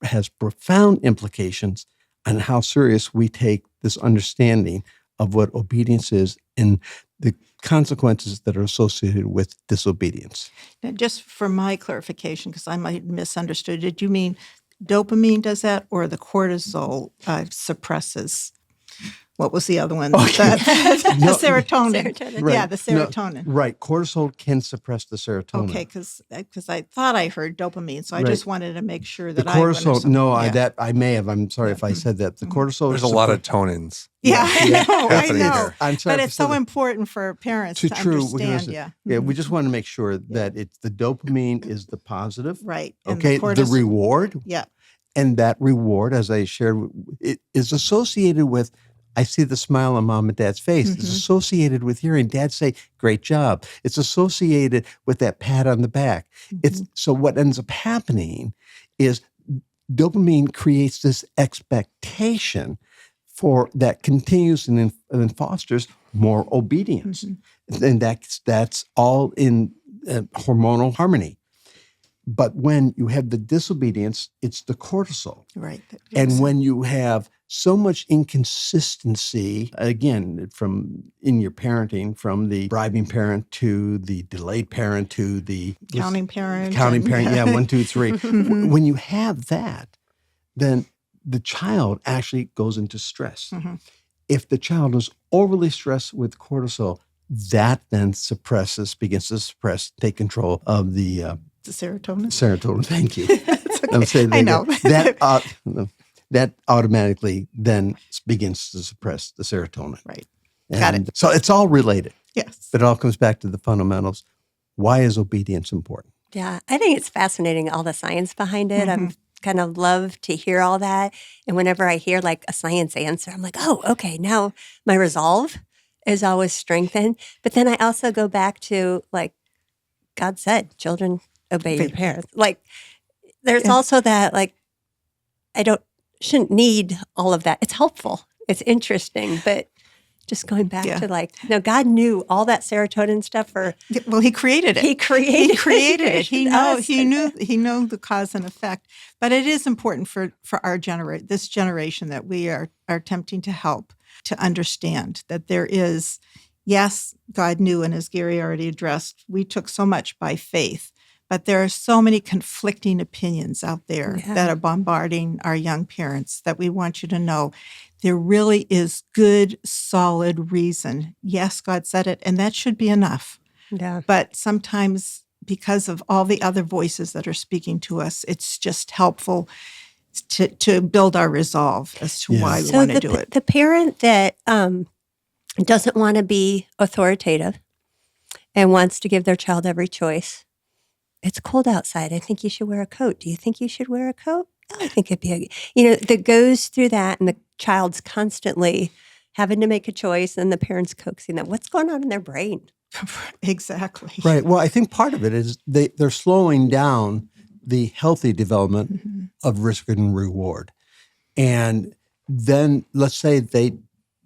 has profound implications on how serious we take this understanding of what obedience is and the consequences that are associated with disobedience. Now, just for my clarification, because I might have misunderstood, did you mean dopamine does that or the cortisol suppresses what was the other one? Okay. The No, serotonin. Serotonin. Yeah, the serotonin. Right. Cortisol can suppress the serotonin. Okay, because I thought I heard dopamine, so I Right. just wanted to make sure The that I cortisol, understood. no, Yeah. I may have. I'm sorry if I said that. The cortisol. There's a lot of tonins. Yeah, I know, I happening know. here. I'm sorry But if I it's said so that. important for parents to True. understand. Yeah. Yeah, we just want to make sure that it's the dopamine is the positive. Right. And Okay. the The cortisol. reward. Yeah. And that reward, as I shared, it is associated with, I see the smile on mom and dad's face. It's associated with hearing dad say, great job. It's associated with that pat on the back. So what ends up happening is dopamine creates this expectation for that continues and fosters more obedience. And that's all in hormonal harmony. But when you have the disobedience, it's the cortisol. Right. And when you have so much inconsistency, again, from in your parenting, from the bribing parent to the delayed parent to the counting parent. yeah, 1, 2, 3. When you have that, then the child actually goes into stress. If the child is overly stressed with cortisol, that then begins to suppress, take control of the serotonin. serotonin. Thank you. Okay. I'm saying I know. that automatically then begins to suppress the serotonin. Right. And Got it. so it's all related, Yes. but it all comes back to the fundamentals. Why is obedience important? Yeah, I think it's fascinating, all the science behind it. I'm kind of love to hear all that. And whenever I hear like a science answer, I'm like, oh, okay, now my resolve is always strengthened. But then I also go back to like God said, children obey your parents. Like there's also that like shouldn't need all of that. It's helpful. It's interesting, but just going back to like, no, God knew all that serotonin stuff Well, He created it. He created it. He knew the cause and effect. But it is important for our this generation that we are attempting to help to understand that there is, yes, God knew, and as Gary already addressed, we took so much by faith. But there are so many conflicting opinions out there that are bombarding our young parents that we want you to know there really is good, solid reason. Yes, God said it, and that should be enough. Yeah. But sometimes because of all the other voices that are speaking to us, it's just helpful to build our resolve as to why we want to do it. The parent that doesn't want to be authoritative and wants to give their child every choice, it's cold outside. I think you should wear a coat. Do you think you should wear a coat? Oh, I think it'd be that goes through that, and the child's constantly having to make a choice, and the parents coaxing them. What's going on in their brain? Exactly. Right. Well, I think part of it is they're slowing down the healthy development of risk and reward. And then let's say they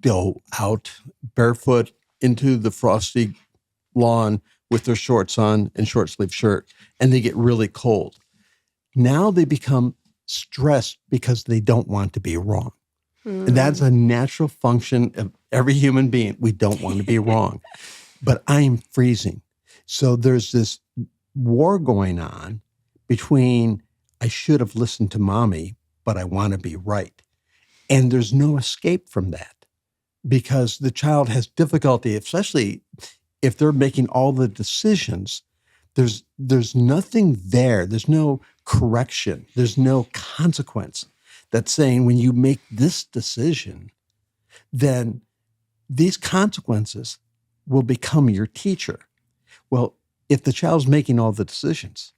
go out barefoot into the frosty lawn with their shorts on and short sleeve shirt, and they get really cold. Now they become stressed because they don't want to be wrong. And that's a natural function of every human being. We don't want to be wrong. But I am freezing. So there's this war going on between I should have listened to mommy, but I want to be right. And there's no escape from that because the child has difficulty, especially if they're making all the decisions. There's nothing there. There's no correction. There's no consequence that's saying when you make this decision, then these consequences will become your teacher. Well, if the child's making all the decisions,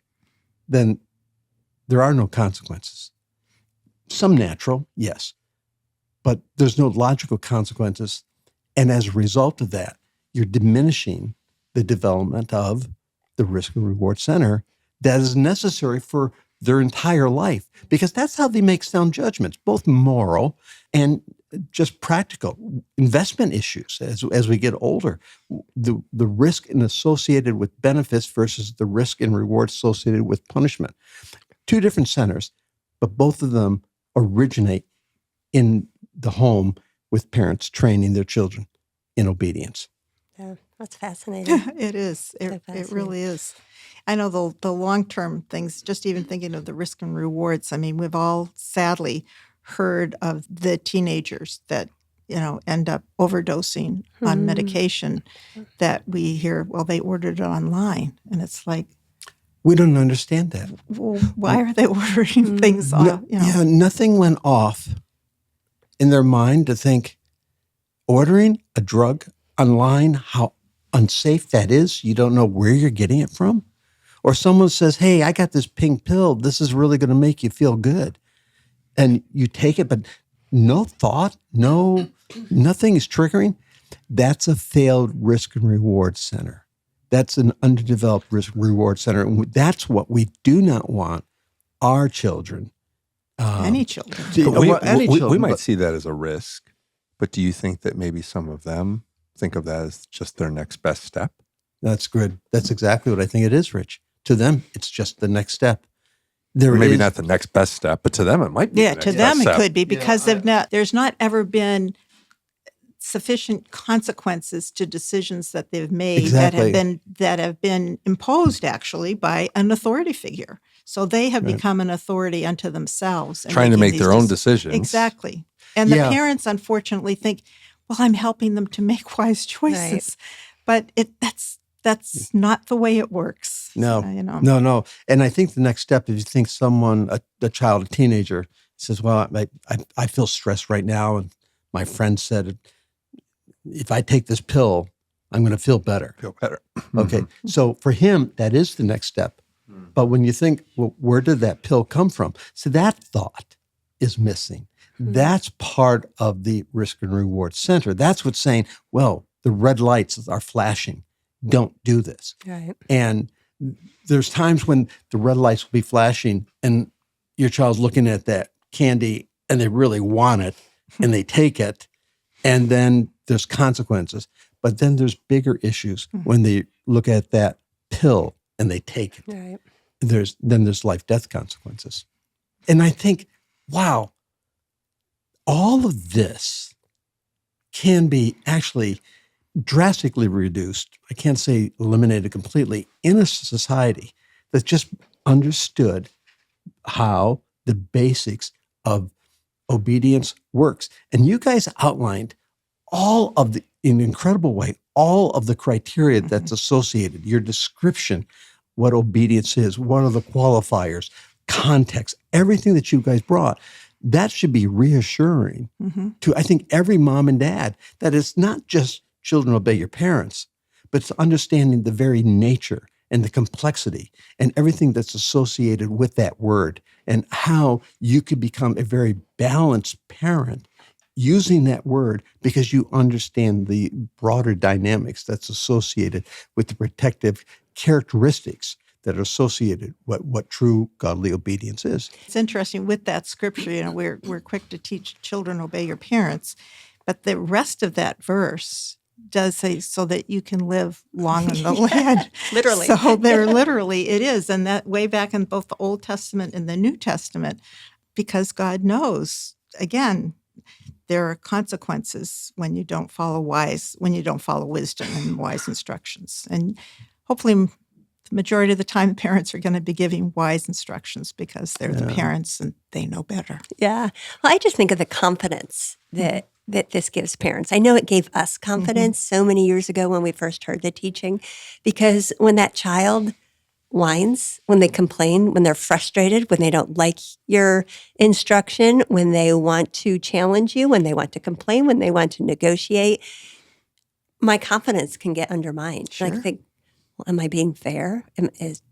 then there are no consequences. Some natural, yes, but there's no logical consequences. And as a result of that, you're diminishing the development of the risk and reward center that is necessary for their entire life, because that's how they make sound judgments, both moral and just practical investment issues. As we get older, the risk associated with benefits versus the risk and reward associated with punishment. Two different centers, but both of them originate in the home with parents training their children in obedience. Yeah, that's fascinating. It is. It fascinating. really is. I know the long-term things, just even thinking of the risk and rewards, I mean, we've all sadly heard of the teenagers that end up overdosing on medication that we hear, well, they ordered it online. And it's like, We don't understand that. well, why are they ordering things off? Yeah, nothing went off in their mind to think ordering a drug online, how unsafe that is. You don't know where you're getting it from. Or someone says, hey, I got this pink pill. This is really going to make you feel good. And you take it, but no thought, nothing is triggering. That's a failed risk and reward center. That's an underdeveloped risk reward center. And that's what we do not want our children. Any children. We might see that as a risk, but do you think that maybe some of them think of that as just their next best step? That's good. That's exactly what I think it is, Rich. To them, it's just the next step. Maybe not the next best step, but to them it might be. Yeah, to them it could be because there's not ever been sufficient consequences to decisions that they've made that have been imposed actually by an authority figure. So they have become an authority unto themselves. Trying to make their own decisions. Exactly. And the parents unfortunately think, well, I'm helping them to make wise choices. But that's not the way it works. No. And I think the next step, if you think someone, a child, a teenager, says, well, I feel stressed right now, and my friend said, if I take this pill, I'm going to feel better. Okay. So for him, that is the next step. But when you think, well, where did that pill come from? So that thought is missing. That's part of the risk and reward center. That's what's saying, well, the red lights are flashing. Don't do this. Right. And there's times when the red lights will be flashing and your child's looking at that candy and they really want it and they take it. And then there's consequences. But then there's bigger issues when they look at that pill and they take it. Right. There's life-death consequences. And I think, wow, all of this can be actually drastically reduced. I can't say eliminated completely in a society that just understood how the basics of obedience works. And you guys outlined in an incredible way, all of the criteria that's associated, your description, what obedience is, what are the qualifiers, context, everything that you guys brought. That should be reassuring to, I think, every mom and dad, that it's not just children obey your parents, but it's understanding the very nature and the complexity and everything that's associated with that word and how you could become a very balanced parent using that word because you understand the broader dynamics that's associated with the protective characteristics that are associated what true godly obedience is. It's interesting with that scripture, we're quick to teach children obey your parents, but the rest of that verse does say so that you can live long in the land. Literally. So there literally it is. And that way back in both the Old Testament and the New Testament, because God knows, again, there are consequences when you don't follow wisdom and wise instructions. And hopefully the majority of the time, the parents are going to be giving wise instructions because they're the parents and they know better. Yeah. Well, I just think of the confidence that this gives parents. I know it gave us confidence so many years ago when we first heard the teaching, because when that child whines, when they complain, when they're frustrated, when they don't like your instruction, when they want to challenge you, when they want to complain, when they want to negotiate, my confidence can get undermined. Sure. Like, think, well, am I being fair?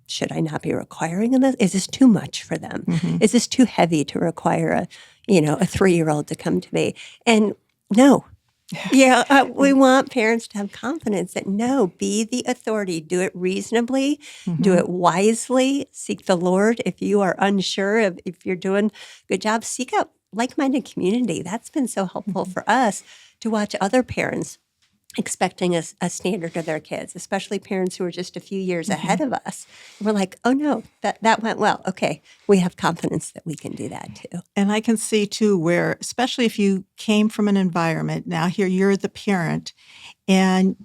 Should I not be requiring this? Is this too much for them? Is this too heavy to require a 3-year-old to come to me? And no. We want parents to have confidence that no, be the authority. Do it reasonably. Do it wisely. Seek the Lord. If you are unsure if you're doing a good job, seek out like-minded community. That's been so helpful for us to watch other parents expecting a standard of their kids, especially parents who are just a few years ahead of us. We're like, oh no, that went well. Okay, we have confidence that we can do that too. And I can see too where, especially if you came from an environment, now here you're the parent, and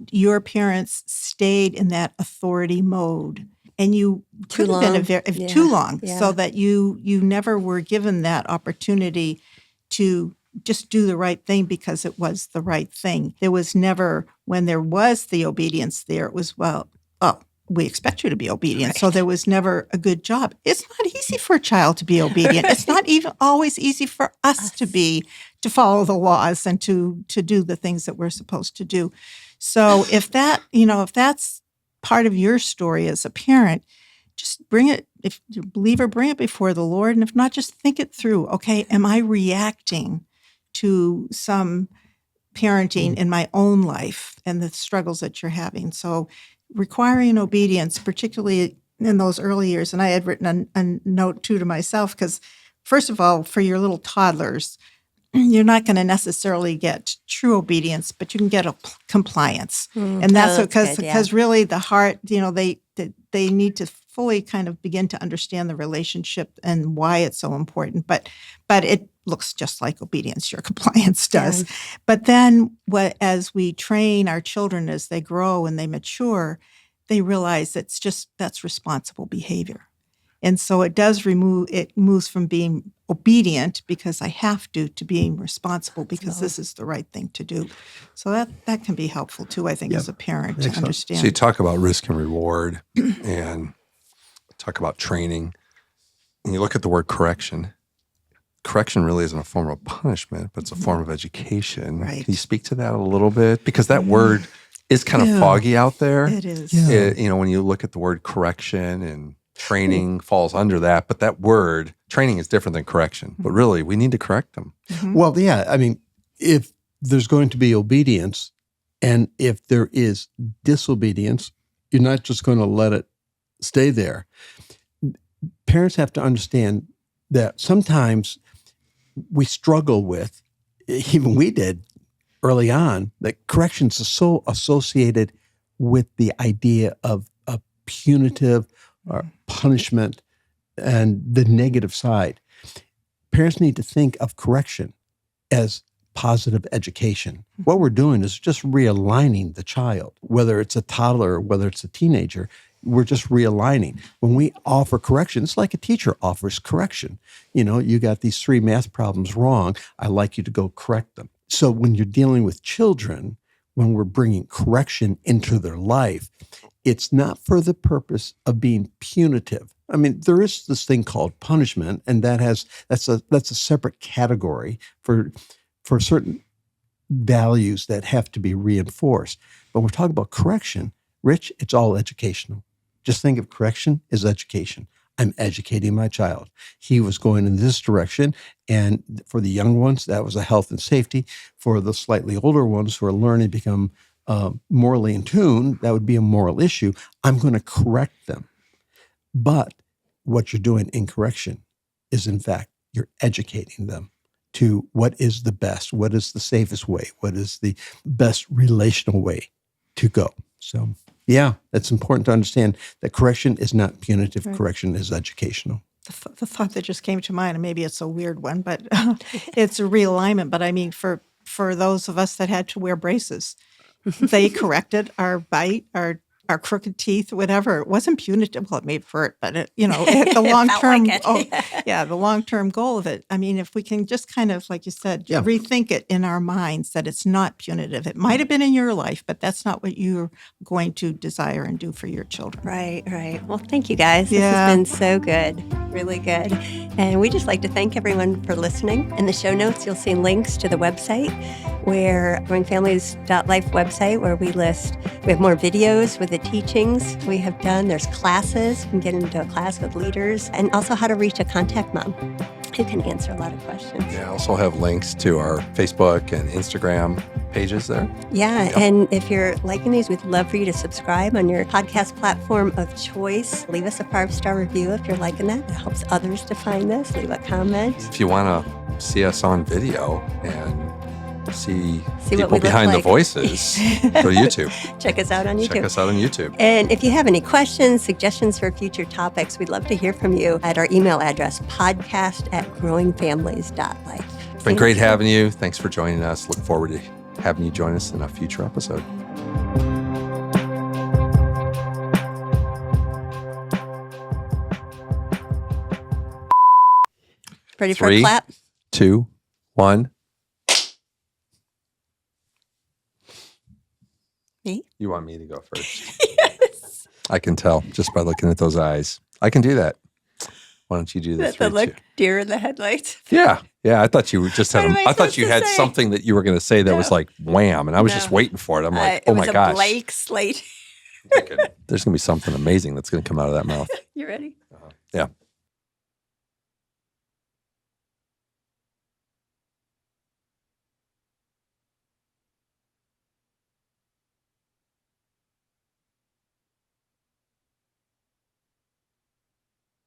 your parents stayed in that authority mode. And you could have been too long, so that you never were given that opportunity to just do the right thing because it was the right thing. There was never, when there was the obedience there, it was, well, oh, we expect you to be obedient. Right. So there was never a good job. It's not easy for a child to be obedient. It's not even always easy for us to follow the laws and to do the things that we're supposed to do. So if that's part of your story as a parent, just bring it, if you're a believer, bring it before the Lord. And if not, just think it through. Okay, am I reacting to some parenting in my own life and the struggles that you're having? So requiring obedience, particularly in those early years. And I had written a note too to myself, because first of all, for your little toddlers, you're not going to necessarily get true obedience, but you can get a compliance. And that's because really the heart, they need to fully kind of begin to understand the relationship and why it's so important. But it looks just like obedience, your compliance does. Yeah. But then as we train our children as they grow and they mature, they realize that's responsible behavior. And so it moves from being obedient because I have to being responsible because this is the right thing to do. So that can be helpful too, I think, as a parent to understand. So you talk about risk and reward and talk about training. And you look at the word correction. Correction really isn't a form of punishment, but it's a form of education. Right. Can you speak to that a little bit? Because that word is kind of foggy out there. It is. Yeah. When you look at the word correction and training falls under that, but that word, training is different than correction. But really, we need to correct them. Mm-hmm. Well, yeah, I mean, if there's going to be obedience and if there is disobedience, you're not just going to let it stay there. Parents have to understand that sometimes we struggle with, even we did early on, that corrections are so associated with the idea of a punitive or punishment and the negative side. Parents need to think of correction as positive education. What we're doing is just realigning the child, whether it's a toddler or whether it's a teenager. We're just realigning. When we offer correction, it's like a teacher offers correction. You got these 3 math problems wrong. I'd like you to go correct them. So when you're dealing with children, when we're bringing correction into their life, it's not for the purpose of being punitive. I mean, there is this thing called punishment, and that's a separate category for certain values that have to be reinforced. But we're talking about correction. Rich, it's all educational. Just think of correction as education. I'm educating my child. He was going in this direction, and for the young ones, that was a health and safety. For the slightly older ones who are learning to become morally in tune, that would be a moral issue. I'm going to correct them. But what you're doing in correction is, in fact, you're educating them to what is the best, what is the safest way, what is the best relational way to go. So, yeah, it's important to understand that correction is not punitive. Right. Correction is educational. The thought that just came to mind, and maybe it's a weird one, but it's a realignment. But I mean, for those of us that had to wear braces, they corrected our bite, our crooked teeth, whatever. It wasn't punitive. Well, it may hurt, but the long term, the long term goal of it. I mean, if we can just kind of, like you said, rethink it in our minds that it's not punitive. It might have been in your life, but that's not what you're going to desire and do for your children. Right. Well, thank you guys. This has been so good, really good. And we just like to thank everyone for listening. In the show notes, you'll see links to the website, growingfamilies.life website, where we have more videos with the teachings we have done. There's classes. You can get into a class with leaders, and also how to reach a contact mom who can answer a lot of questions. Yeah, I also have links to our Facebook and Instagram pages there. Yeah, and if you're liking these, we'd love for you to subscribe on your podcast platform of choice. Leave us a 5-star review if you're liking that. That helps others to find this. Leave a comment. If you want to see us on video and see people what behind the voices, go to YouTube. Check us out on YouTube. And if you have any questions, suggestions for future topics, we'd love to hear from you at our email address, podcast@growingfamilies.life. It's been great having you. Thanks for joining us. Look forward to having you join us in a future episode. Ready for a clap? 2, 1. Me? You want me to go first? Yes. I can tell just by looking at those eyes. I can do that. Why don't you do the That three, the look two? deer in the headlights. Yeah. Yeah. I thought you just had, What am I I thought supposed you to had say? something that you were going to say that was No. like wham. And I was just No. waiting for it. I'm like, It oh was my a gosh. blank slate. Thinking, there's going to be something amazing that's going to come out of that mouth. You ready? Yeah.